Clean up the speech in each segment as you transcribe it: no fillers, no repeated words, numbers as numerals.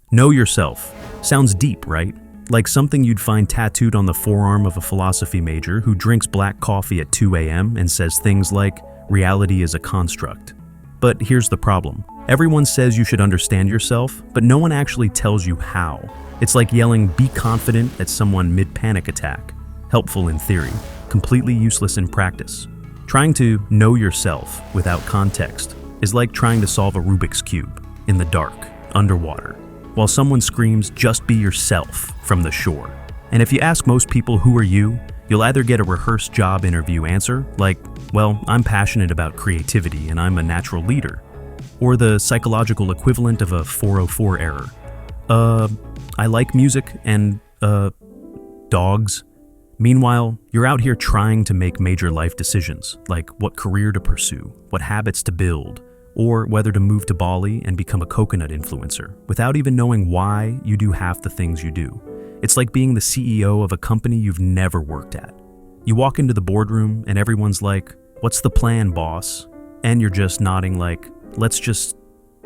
Know yourself. Sounds deep, right? Like something you'd find tattooed on the forearm of a philosophy major who drinks black coffee at 2 a.m. and says things like, reality is a construct. But here's the problem. Everyone says you should understand yourself, but no one actually tells you how. It's like yelling, be confident at someone mid-panic attack. Helpful in theory, completely useless in practice. Trying to know yourself without context is like trying to solve a Rubik's Cube in the dark, underwater, while someone screams, just be yourself from the shore. And if you ask most people who are you, you'll either get a rehearsed job interview answer, like, well, I'm passionate about creativity and I'm a natural leader, or the psychological equivalent of a 404 error. I like music and, dogs. Meanwhile, you're out here trying to make major life decisions, like what career to pursue, what habits to build, or whether to move to Bali and become a coconut influencer, without even knowing why you do half the things you do. It's like being the CEO of a company you've never worked at. You walk into the boardroom and everyone's like, what's the plan, boss? And you're just nodding like, let's just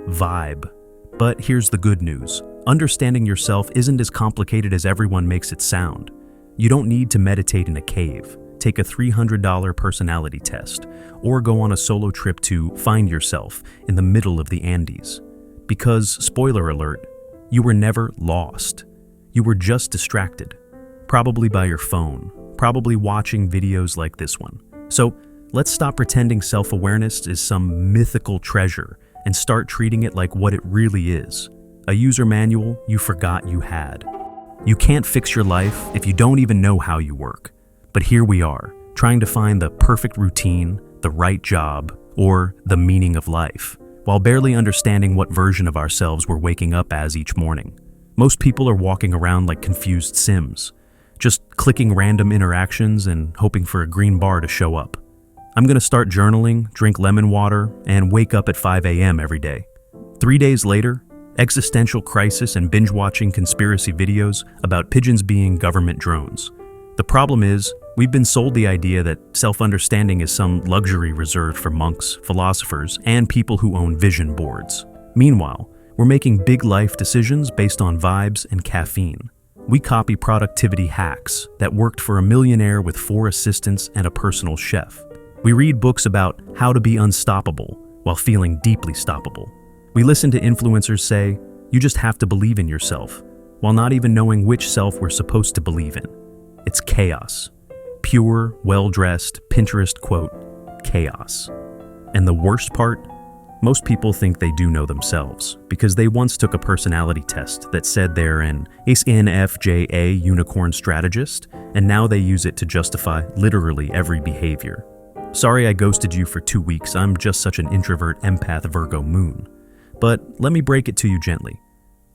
vibe. But here's the good news. Understanding yourself isn't as complicated as everyone makes it sound. You don't need to meditate in a cave, take a $300 personality test, or go on a solo trip to find yourself in the middle of the Andes. Because, spoiler alert, you were never lost. You were just distracted, probably by your phone, probably watching videos like this one. So let's stop pretending self-awareness is some mythical treasure and start treating it like what it really is, a user manual you forgot you had. You can't fix your life if you don't even know how you work. But here we are, trying to find the perfect routine, the right job, or the meaning of life, while barely understanding what version of ourselves we're waking up as each morning. Most people are walking around like confused Sims, just clicking random interactions and hoping for a green bar to show up. I'm gonna start journaling, drink lemon water, and wake up at 5 a.m. every day. 3 days later, existential crisis and binge-watching conspiracy videos about pigeons being government drones. The problem is, we've been sold the idea that self-understanding is some luxury reserved for monks, philosophers, and people who own vision boards. Meanwhile, we're making big life decisions based on vibes and caffeine. We copy productivity hacks that worked for a millionaire with 4 assistants and a personal chef. We read books about how to be unstoppable while feeling deeply stoppable. We listen to influencers say, you just have to believe in yourself, while not even knowing which self we're supposed to believe in. It's chaos. Pure, well-dressed, Pinterest quote, chaos. And the worst part? Most people think they do know themselves, because they once took a personality test that said they're an ISNFJA unicorn strategist, and now they use it to justify literally every behavior. Sorry I ghosted you for 2 weeks, I'm just such an introvert empath Virgo moon. But let me break it to you gently.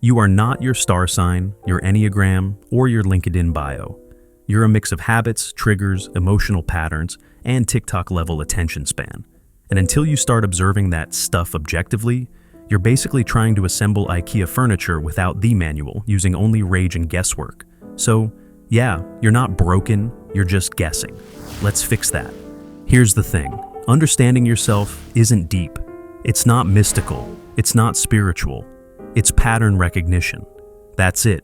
You are not your star sign, your Enneagram, or your LinkedIn bio. You're a mix of habits, triggers, emotional patterns, and TikTok-level attention span. And until you start observing that stuff objectively, you're basically trying to assemble IKEA furniture without the manual, using only rage and guesswork. So, yeah, you're not broken, you're just guessing. Let's fix that. Here's the thing. Understanding yourself isn't deep. It's not mystical. It's not spiritual. It's pattern recognition. That's it.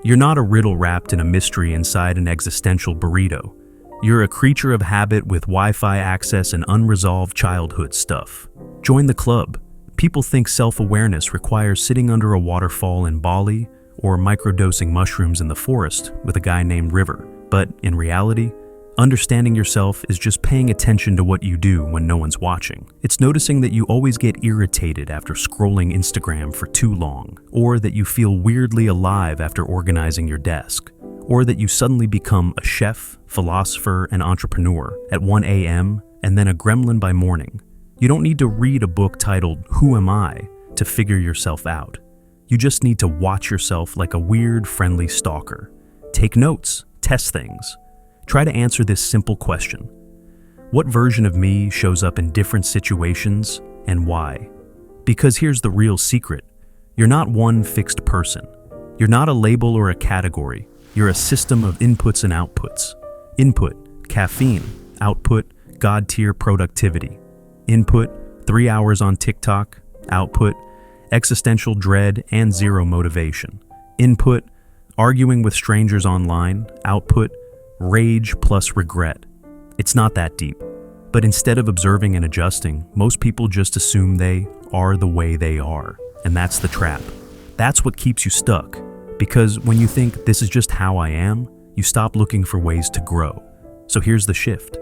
You're not a riddle wrapped in a mystery inside an existential burrito. You're a creature of habit with Wi-Fi access and unresolved childhood stuff. Join the club. People think self-awareness requires sitting under a waterfall in Bali or microdosing mushrooms in the forest with a guy named River. But in reality, understanding yourself is just paying attention to what you do when no one's watching. It's noticing that you always get irritated after scrolling Instagram for too long, or that you feel weirdly alive after organizing your desk, or that you suddenly become a chef, philosopher, and entrepreneur at 1 a.m. and then a gremlin by morning. You don't need to read a book titled Who Am I to figure yourself out. You just need to watch yourself like a weird, friendly stalker. Take notes, test things. Try to answer this simple question. What version of me shows up in different situations and why? Because here's the real secret. You're not one fixed person. You're not a label or a category. You're a system of inputs and outputs. Input, caffeine. Output, God-tier productivity. Input, 3 hours on TikTok. Output, existential dread, and zero motivation. Input, arguing with strangers online. Output, rage plus regret. It's not that deep. But instead of observing and adjusting, most people just assume they are the way they are. And that's the trap. That's what keeps you stuck. Because when you think this is just how I am, you stop looking for ways to grow. So here's the shift.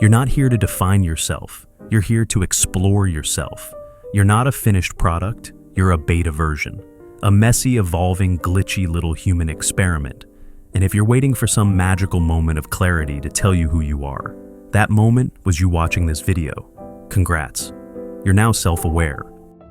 You're not here to define yourself. You're here to explore yourself. You're not a finished product. You're a beta version. A messy, evolving, glitchy little human experiment. And if you're waiting for some magical moment of clarity to tell you who you are, that moment was you watching this video. Congrats. You're now self-aware.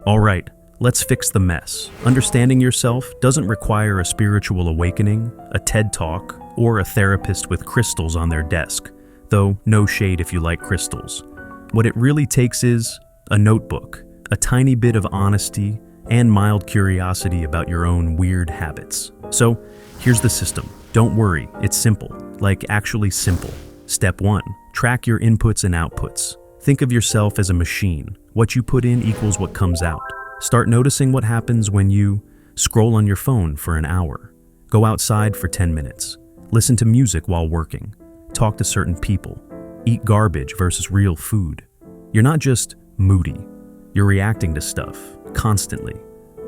All right, let's fix the mess. Understanding yourself doesn't require a spiritual awakening, a TED Talk, or a therapist with crystals on their desk, though no shade if you like crystals. What it really takes is a notebook, a tiny bit of honesty, and mild curiosity about your own weird habits. So, here's the system. Don't worry, it's simple, like actually simple. Step 1. Track your inputs and outputs. Think of yourself as a machine. What you put in equals what comes out. Start noticing what happens when you scroll on your phone for an hour, go outside for 10 minutes, listen to music while working, talk to certain people, eat garbage versus real food. You're not just moody. You're reacting to stuff, constantly.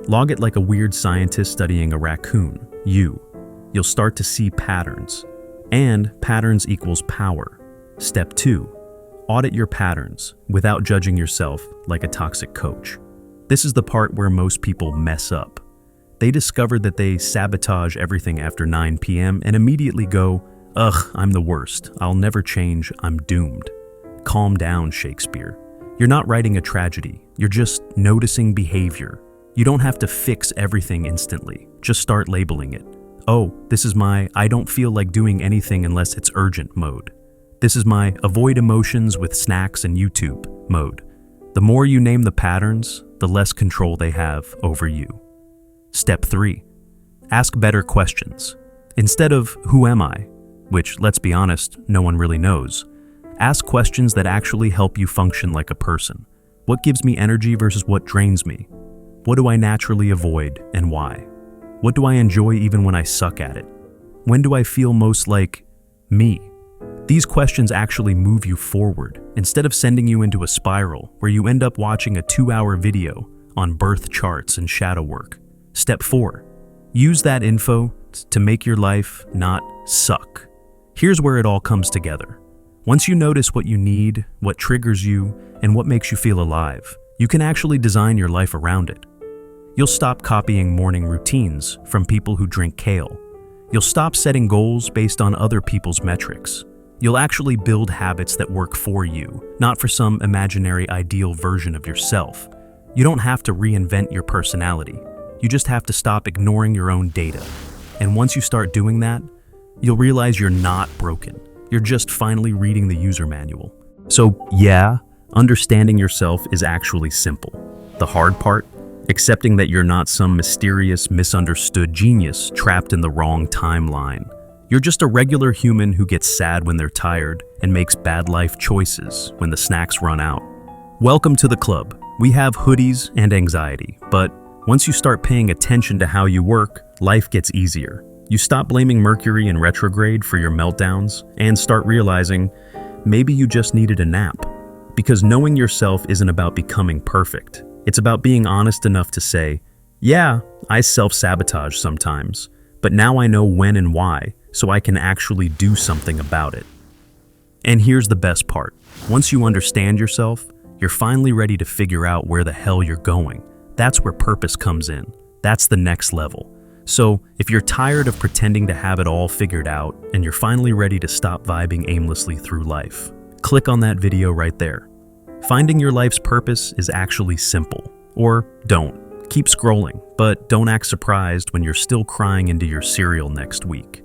Log it like a weird scientist studying a raccoon. You'll start to see patterns. And patterns equals power. Step 2. Audit your patterns without judging yourself like a toxic coach. This is the part where most people mess up. They discover that they sabotage everything after 9 p.m. and immediately go, "Ugh, I'm the worst. I'll never change. I'm doomed." Calm down, Shakespeare. You're not writing a tragedy. You're just noticing behavior. You don't have to fix everything instantly. Just start labeling it. Oh, this is my I don't feel like doing anything unless it's urgent mode. This is my avoid emotions with snacks and YouTube mode. The more you name the patterns, the less control they have over you. Step 3. Ask better questions. Instead of who am I, which, let's be honest, no one really knows, ask questions that actually help you function like a person. What gives me energy versus what drains me? What do I naturally avoid and why? What do I enjoy even when I suck at it? When do I feel most like me? These questions actually move you forward instead of sending you into a spiral where you end up watching a 2-hour video on birth charts and shadow work. Step 4. Use that info to make your life not suck. Here's where it all comes together. Once you notice what you need, what triggers you, and what makes you feel alive, you can actually design your life around it. You'll stop copying morning routines from people who drink kale. You'll stop setting goals based on other people's metrics. You'll actually build habits that work for you, not for some imaginary ideal version of yourself. You don't have to reinvent your personality. You just have to stop ignoring your own data. And once you start doing that, you'll realize you're not broken. You're just finally reading the user manual. So yeah, understanding yourself is actually simple. The hard part? Accepting that you're not some mysterious, misunderstood genius trapped in the wrong timeline. You're just a regular human who gets sad when they're tired and makes bad life choices when the snacks run out. Welcome to the club. We have hoodies and anxiety, but once you start paying attention to how you work, life gets easier. You stop blaming Mercury in retrograde for your meltdowns and start realizing maybe you just needed a nap. Because knowing yourself isn't about becoming perfect. It's about being honest enough to say, yeah, I self-sabotage sometimes, but now I know when and why, so I can actually do something about it. And here's the best part. Once you understand yourself, you're finally ready to figure out where the hell you're going. That's where purpose comes in. That's the next level. So, if you're tired of pretending to have it all figured out, and you're finally ready to stop vibing aimlessly through life, click on that video right there. Finding your life's purpose is actually simple. Or don't. Keep scrolling, but don't act surprised when you're still crying into your cereal next week.